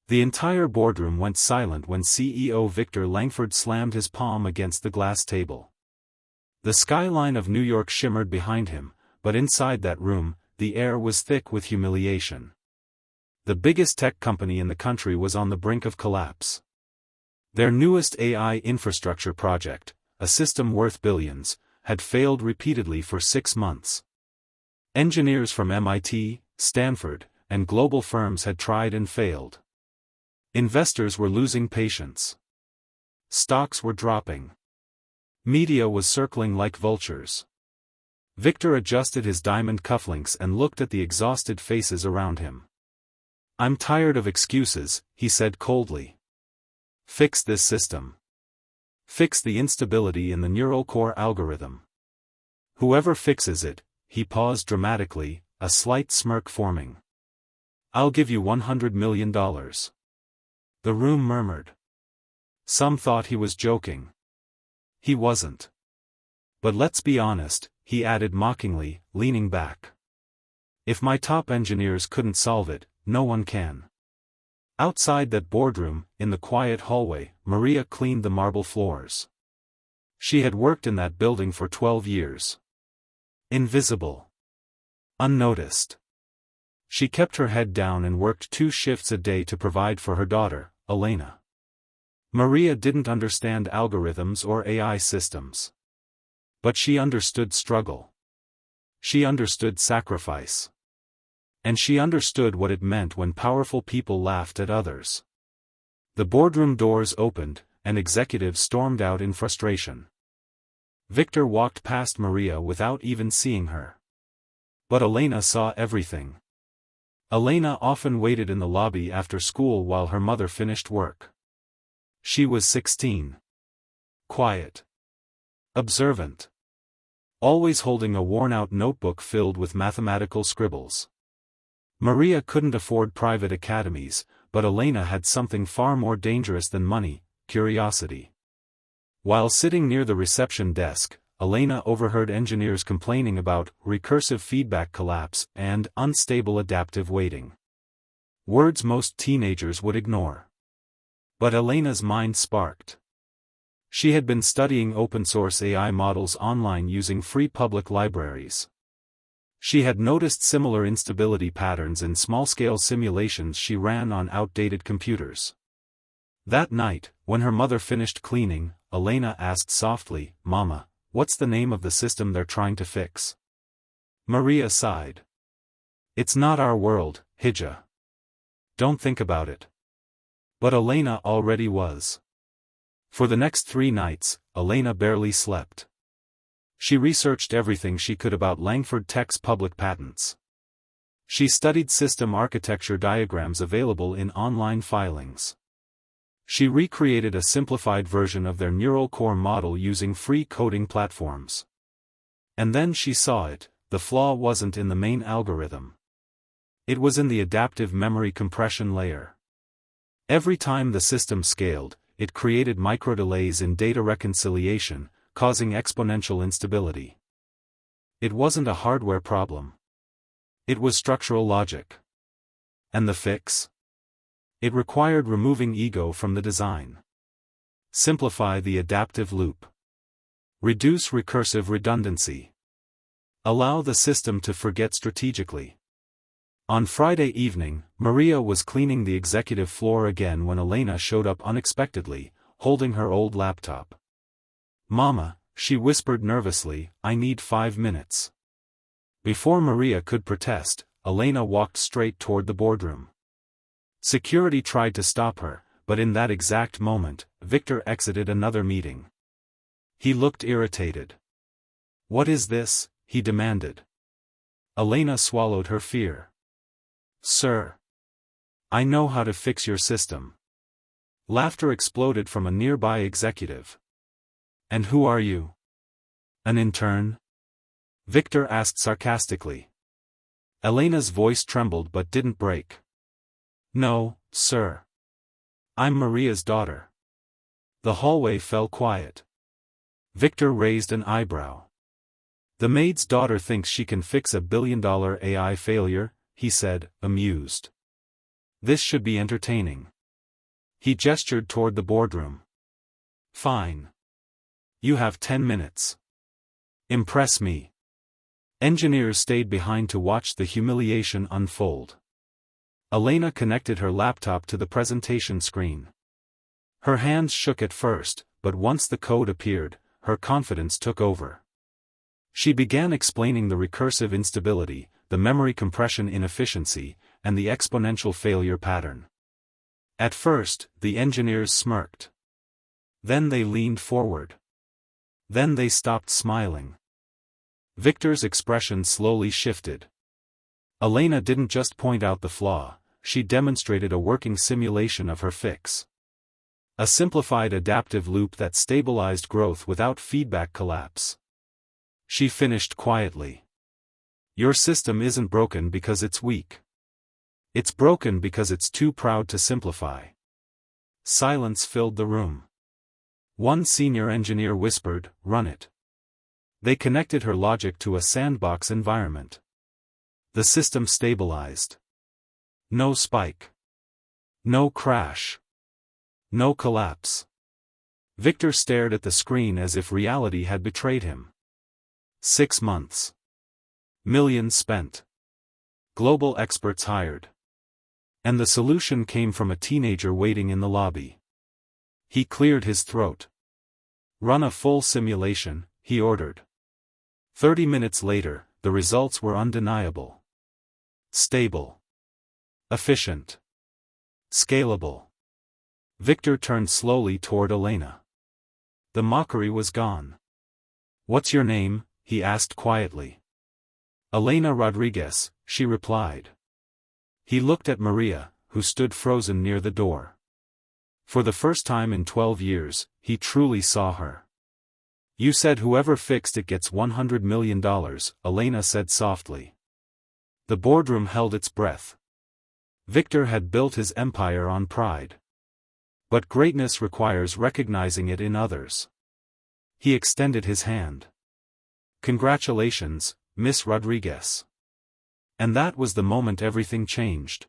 The entire boardroom went silent when CEO Victor Langford slammed his palm against the glass table. The skyline of New York shimmered behind him, but inside that room, the air was thick with humiliation. The biggest tech company in the country was on the brink of collapse. Their newest AI infrastructure project, a system worth billions, had failed repeatedly for 6 months. Engineers from MIT, Stanford, and global firms had tried and failed. Investors were losing patience. Stocks were dropping. Media was circling like vultures. Victor adjusted his diamond cufflinks and looked at the exhausted faces around him. "I'm tired of excuses," he said coldly. "Fix this system. Fix the instability in the neural core algorithm. Whoever fixes it," he paused dramatically, a slight smirk forming. "I'll give you $100 million. The room murmured. Some thought he was joking. He wasn't. "But let's be honest," he added mockingly, leaning back. "If my top engineers couldn't solve it, no one can." Outside that boardroom, in the quiet hallway, Maria cleaned the marble floors. She had worked in that building for 12 years. Invisible. Unnoticed. She kept her head down and worked 2 shifts a day to provide for her daughter, Elena. Maria didn't understand algorithms or AI systems. But she understood struggle. She understood sacrifice. And she understood what it meant when powerful people laughed at others. The boardroom doors opened, and executives stormed out in frustration. Victor walked past Maria without even seeing her. But Elena saw everything. Elena often waited in the lobby after school while her mother finished work. She was 16. Quiet. Observant. Always holding a worn-out notebook filled with mathematical scribbles. Maria couldn't afford private academies, but Elena had something far more dangerous than money: curiosity. While sitting near the reception desk, Elena overheard engineers complaining about recursive feedback collapse and unstable adaptive waiting. Words most teenagers would ignore. But Elena's mind sparked. She had been studying open-source AI models online using free public libraries. She had noticed similar instability patterns in small-scale simulations she ran on outdated computers. That night, when her mother finished cleaning, Elena asked softly, "Mama, what's the name of the system they're trying to fix?" Maria sighed. "It's not our world, Hija. Don't think about it." But Elena already was. For the next 3 nights, Elena barely slept. She researched everything she could about Langford Tech's public patents. She studied system architecture diagrams available in online filings. She recreated a simplified version of their neural core model using free coding platforms. And then she saw it: the flaw wasn't in the main algorithm. It was in the adaptive memory compression layer. Every time the system scaled, it created microdelays in data reconciliation, causing exponential instability. It wasn't a hardware problem. It was structural logic. And the fix? It required removing ego from the design. Simplify the adaptive loop. Reduce recursive redundancy. Allow the system to forget strategically. On Friday evening, Maria was cleaning the executive floor again when Elena showed up unexpectedly, holding her old laptop. "Mama," she whispered nervously, "I need 5 minutes." Before Maria could protest, Elena walked straight toward the boardroom. Security tried to stop her, but in that exact moment, Victor exited another meeting. He looked irritated. "What is this?" he demanded. Elena swallowed her fear. "Sir. I know how to fix your system." Laughter exploded from a nearby executive. "And who are you? An intern?" Victor asked sarcastically. Elena's voice trembled but didn't break. "No, sir. I'm Maria's daughter." The hallway fell quiet. Victor raised an eyebrow. "The maid's daughter thinks she can fix a billion-dollar AI failure," he said, amused. "This should be entertaining." He gestured toward the boardroom. Fine. You have 10 minutes. Impress me. Engineers stayed behind to watch the humiliation unfold. Elena connected her laptop to the presentation screen. Her hands shook at first, but once the code appeared, her confidence took over. She began explaining the recursive instability, the memory compression inefficiency, and the exponential failure pattern. At first, the engineers smirked. Then they leaned forward. Then they stopped smiling. Victor's expression slowly shifted. Elena didn't just point out the flaw, she demonstrated a working simulation of her fix. A simplified adaptive loop that stabilized growth without feedback collapse. She finished quietly. Your system isn't broken because it's weak. It's broken because it's too proud to simplify. Silence filled the room. One senior engineer whispered, "Run it." They connected her logic to a sandbox environment. The system stabilized. No spike. No crash. No collapse. Victor stared at the screen as if reality had betrayed him. 6 months. Millions spent. Global experts hired. And the solution came from a teenager waiting in the lobby. He cleared his throat. Run a full simulation, he ordered. 30 minutes later, the results were undeniable. Stable. Efficient. Scalable. Victor turned slowly toward Elena. The mockery was gone. "What's your name?" he asked quietly. "Elena Rodriguez," she replied. He looked at Maria, who stood frozen near the door. For the first time in 12 years, he truly saw her. "You said whoever fixed it gets $100 million, Elena said softly. The boardroom held its breath. Victor had built his empire on pride. But greatness requires recognizing it in others. He extended his hand. "Congratulations, Miss Rodriguez." And that was the moment everything changed.